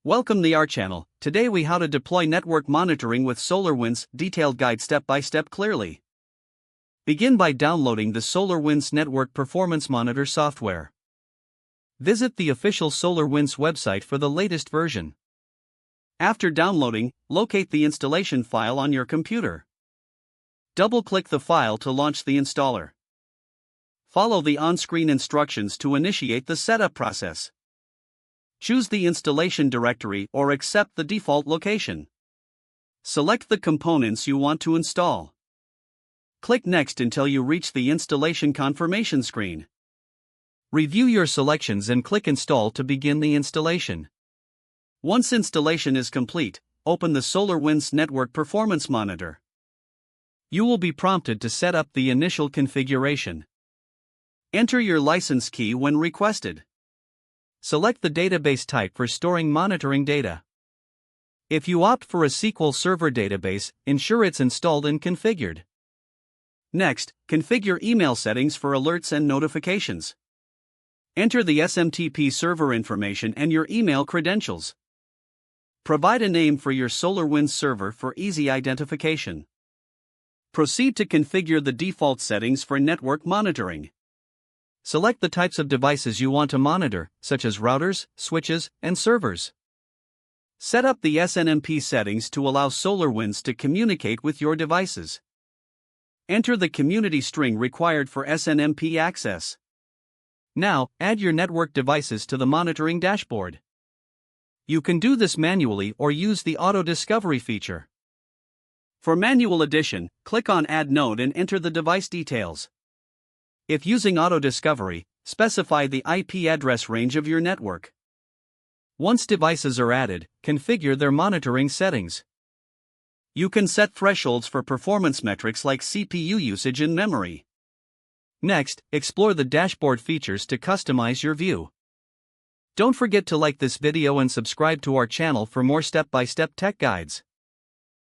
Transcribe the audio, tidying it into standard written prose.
Welcome to our channel. Today we how to deploy network monitoring with SolarWinds, detailed guide step by step clearly. Begin by downloading the SolarWinds Network Performance Monitor software. Visit the official SolarWinds website for the latest version. After downloading, locate the installation file on your computer. Double-click the file to launch the installer. Follow the on-screen instructions to initiate the setup process. Choose the installation directory or accept the default location. Select the components you want to install. Click Next until you reach the installation confirmation screen. Review your selections and click Install to begin the installation. Once installation is complete, open the SolarWinds Network Performance Monitor. You will be prompted to set up the initial configuration. Enter your license key when requested. Select the database type for storing monitoring data. If you opt for a SQL Server database, ensure it's installed and configured. Next, configure email settings for alerts and notifications. Enter the SMTP server information and your email credentials. Provide a name for your SolarWinds server for easy identification. Proceed to configure the default settings for network monitoring. Select the types of devices you want to monitor, such as routers, switches, and servers. Set up the SNMP settings to allow SolarWinds to communicate with your devices. Enter the community string required for SNMP access. Now, add your network devices to the monitoring dashboard. You can do this manually or use the auto discovery feature. For manual addition, click on Add Node and enter the device details. If using auto discovery, specify the IP address range of your network. Once devices are added, configure their monitoring settings. You can set thresholds for performance metrics like CPU usage and memory. Next, explore the dashboard features to customize your view. Don't forget to like this video and subscribe to our channel for more step-by-step tech guides.